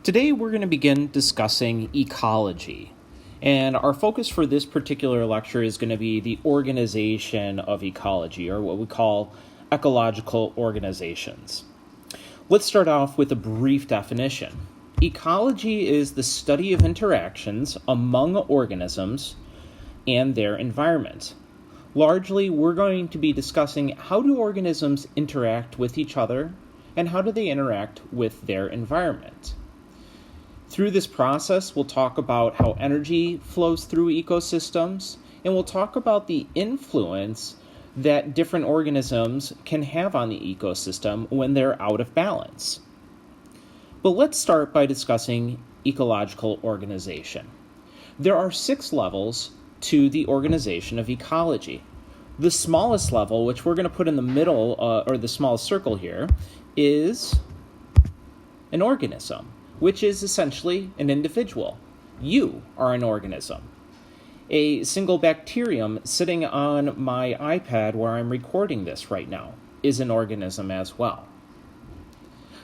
Today we're going to begin discussing ecology, and our focus for this particular lecture is going to be the organization of ecology, or what we call ecological organizations. Let's start off with a brief definition. Ecology is the study of interactions among organisms and their environment. Largely, we're going to be discussing how do organisms interact with each other and how do they interact with their environment. Through this process, we'll talk about how energy flows through ecosystems, and we'll talk about the influence that different organisms can have on the ecosystem when they're out of balance. But let's start by discussing ecological organization. There are 6 levels to the organization of ecology. The smallest level, which we're going to put in the middle, or the smallest circle here, is an organism, which is essentially an individual. You are an organism. A single bacterium sitting on my iPad where I'm recording this right now is an organism as well.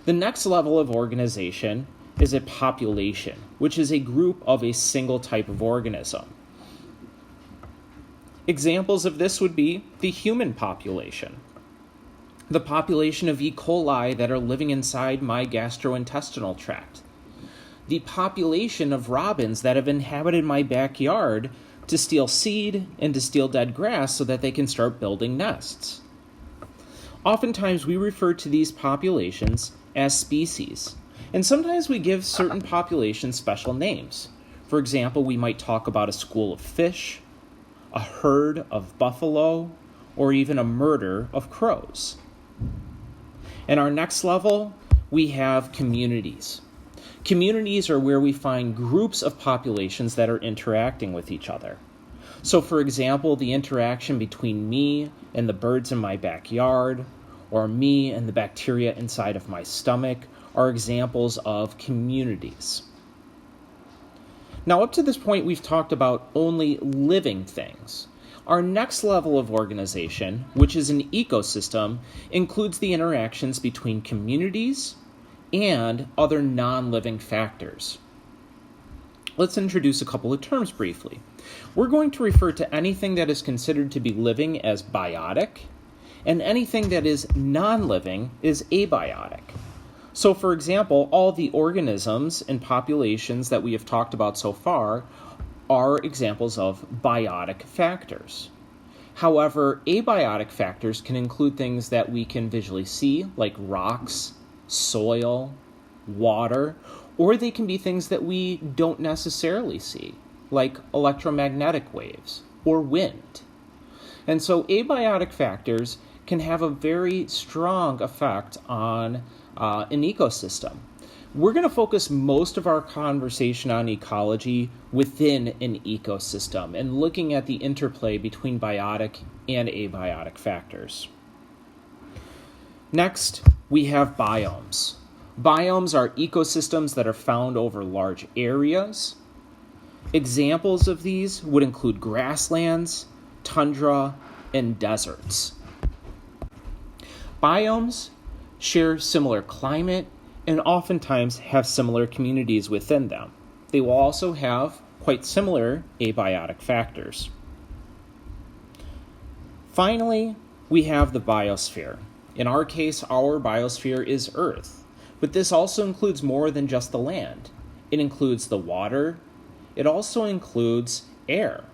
The next level of organization is a population, which is a group of a single type of organism. Examples of this would be the human population, the population of E. coli that are living inside my gastrointestinal tract, the population of robins that have inhabited my backyard to steal seed and to steal dead grass so that they can start building nests. Oftentimes we refer to these populations as species, and sometimes we give certain populations special names. For example, we might talk about a school of fish, a herd of buffalo, or even a murder of crows. In our next level, we have communities. Communities are where we find groups of populations that are interacting with each other. So, for example, the interaction between me and the birds in my backyard, or me and the bacteria inside of my stomach, are examples of communities. Now, up to this point, we've talked about only living things. Our next level of organization, which is an ecosystem, includes the interactions between communities and other non-living factors. Let's introduce a couple of terms briefly. We're going to refer to anything that is considered to be living as biotic, and anything that is non-living is abiotic. So, for example, all the organisms and populations that we have talked about so far are examples of biotic factors. However, abiotic factors can include things that we can visually see, like rocks, soil, water, or they can be things that we don't necessarily see, like electromagnetic waves or wind. And so abiotic factors can have a very strong effect on an ecosystem. We're going to focus most of our conversation on ecology within an ecosystem and looking at the interplay between biotic and abiotic factors. Next, we have biomes. Biomes are ecosystems that are found over large areas. Examples of these would include grasslands, tundra, and deserts. Biomes share similar climate and oftentimes have similar communities within them. They will also have quite similar abiotic factors. Finally, we have the biosphere. In our case, our biosphere is Earth, but this also includes more than just the land. It includes the water. It also includes air.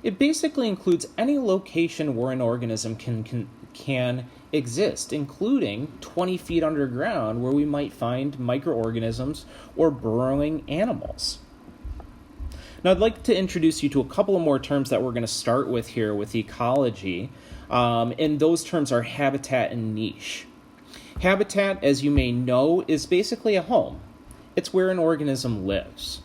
It basically includes any location where an organism can exist, including 20 feet underground where we might find microorganisms or burrowing animals. Now, I'd like to introduce you to a couple of more terms that we're going to start with here with ecology, and those terms are habitat and niche. Habitat, as you may know, is basically a home. It's where an organism lives.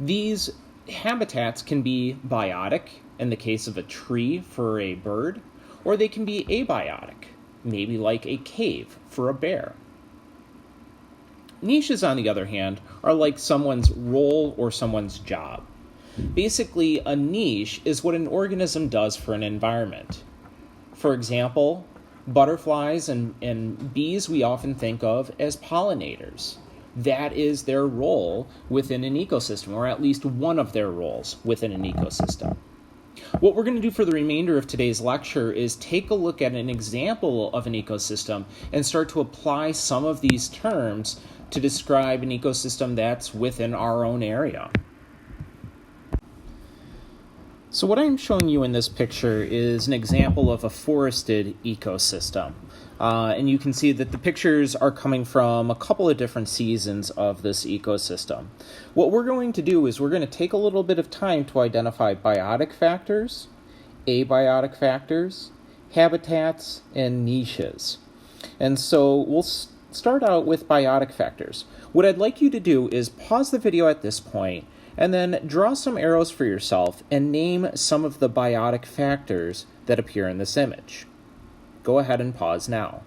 These habitats can be biotic, in the case of a tree for a bird, or they can be abiotic, maybe like a cave for a bear. Niches, on the other hand, are like someone's role or someone's job. Basically, a niche is what an organism does for an environment. For example, butterflies and bees we often think of as pollinators. That is their role within an ecosystem, or at least one of their roles within an ecosystem. What we're going to do for the remainder of today's lecture is take a look at an example of an ecosystem and start to apply some of these terms to describe an ecosystem that's within our own area. So what I'm showing you in this picture is an example of a forested ecosystem. And you can see that the pictures are coming from a couple of different seasons of this ecosystem. What we're going to do is we're going to take a little bit of time to identify biotic factors, abiotic factors, habitats, and niches. And so we'll start out with biotic factors. What I'd like you to do is pause the video at this point and then draw some arrows for yourself and name some of the biotic factors that appear in this image. Go ahead and pause now.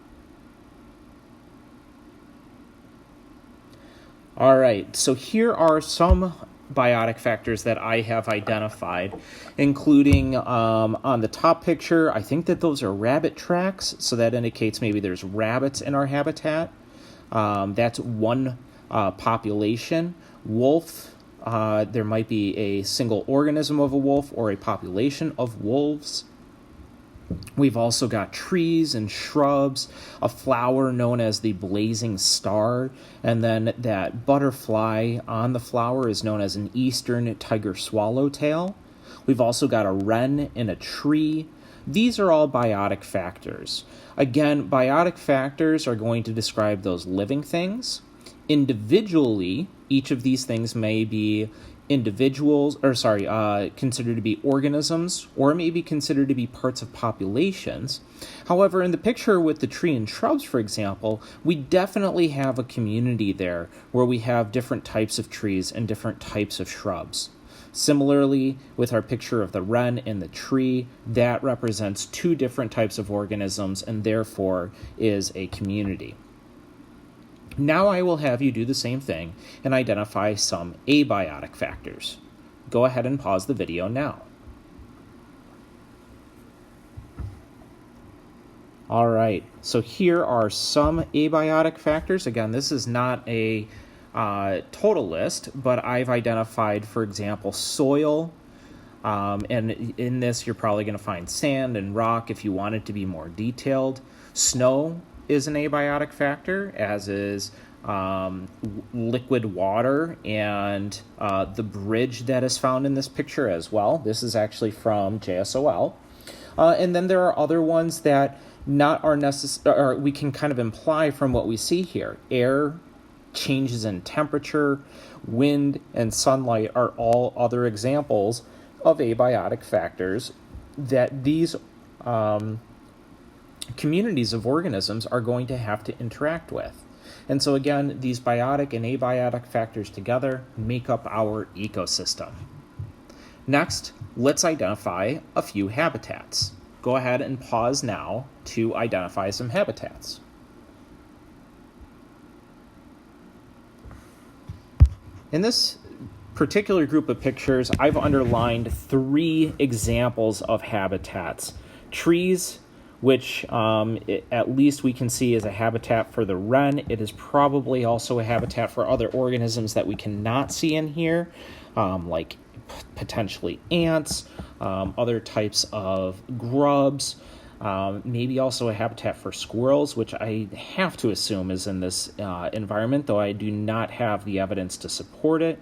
All right, so here are some biotic factors that I have identified, including on the top picture, I think that those are rabbit tracks, so that indicates maybe there's rabbits in our habitat. That's one population. Wolf. There might be a single organism of a wolf or a population of wolves. We've also got trees and shrubs, a flower known as the blazing star, and then that butterfly on the flower is known as an eastern tiger swallowtail. We've also got a wren in a tree. These are all biotic factors. Again, biotic factors are going to describe those living things. Individually, each of these things may be considered to be organisms, or may be considered to be parts of populations. However, in the picture with the tree and shrubs, for example, we definitely have a community there where we have different types of trees and different types of shrubs. Similarly, with our picture of the wren and the tree, that represents two different types of organisms and therefore is a community. Now I will have you do the same thing and identify some abiotic factors. Go ahead and pause the video now. All right, so here are some abiotic factors. Again, this is not a total list, but I've identified, for example, soil. And in this, you're probably going to find sand and rock if you want it to be more detailed. Snow is an abiotic factor, as is liquid water and the bridge that is found in this picture as well. This is actually from JSOL. And then there are other ones that are necessary, or we can kind of imply from what we see here. Air, changes in temperature, wind, and sunlight are all other examples of abiotic factors that these communities of organisms are going to have to interact with. And so again, these biotic and abiotic factors together make up our ecosystem. Next, let's identify a few habitats. Go ahead and pause now to identify some habitats. In this particular group of pictures, I've underlined 3 examples of habitats. Trees, which at least we can see is a habitat for the wren. It is probably also a habitat for other organisms that we cannot see in here, like potentially ants, other types of grubs, maybe also a habitat for squirrels, which I have to assume is in this environment, though I do not have the evidence to support it.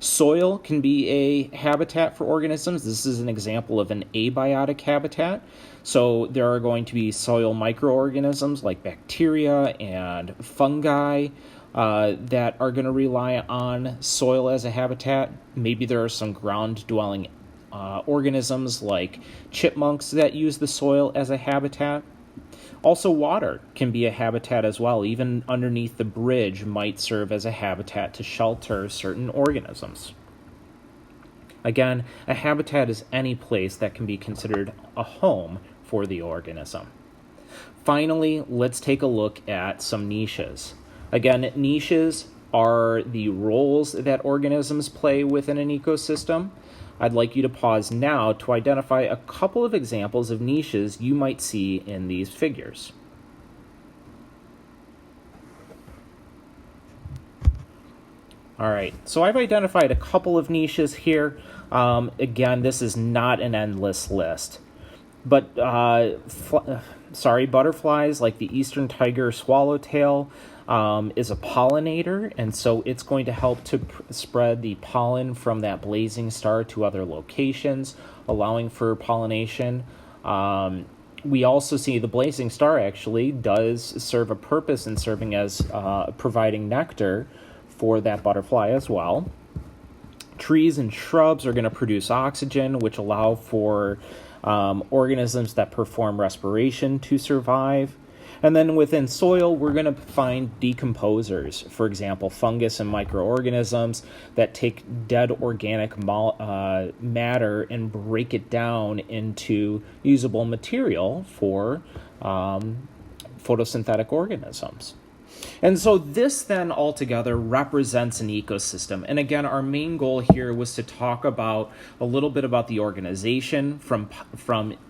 Soil can be a habitat for organisms. This is an example of an abiotic habitat. So there are going to be soil microorganisms like bacteria and fungi that are going to rely on soil as a habitat. Maybe there are some ground-dwelling organisms like chipmunks that use the soil as a habitat. Also, water can be a habitat as well. Even underneath the bridge might serve as a habitat to shelter certain organisms. Again, a habitat is any place that can be considered a home for the organism. Finally, let's take a look at some niches. Again, niches are the roles that organisms play within an ecosystem. I'd like you to pause now to identify a couple of examples of niches you might see in these figures. All right, so I've identified a couple of niches here. Again, this is not an endless list. But butterflies like the eastern tiger swallowtail is a pollinator, and so it's going to help to spread the pollen from that blazing star to other locations, allowing for pollination. We also see the blazing star actually does serve a purpose in serving as providing nectar for that butterfly as well. Trees and shrubs are going to produce oxygen, which allow for organisms that perform respiration to survive. And then within soil, we're going to find decomposers, for example, fungus and microorganisms that take dead organic matter and break it down into usable material for photosynthetic organisms. And so this then altogether represents an ecosystem. And again, our main goal here was to talk about a little bit about the organization from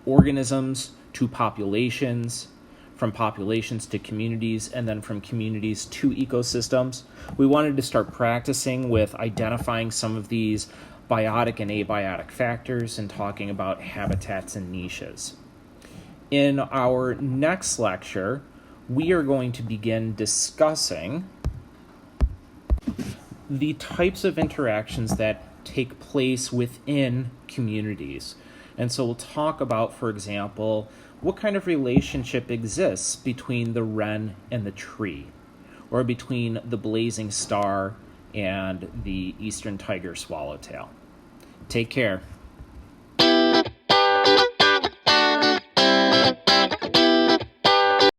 organisms to populations, from populations to communities, and then from communities to ecosystems. We wanted to start practicing with identifying some of these biotic and abiotic factors and talking about habitats and niches. In our next lecture, we are going to begin discussing the types of interactions that take place within communities. And so we'll talk about, for example, what kind of relationship exists between the wren and the tree, or between the blazing star and the eastern tiger swallowtail. Take care.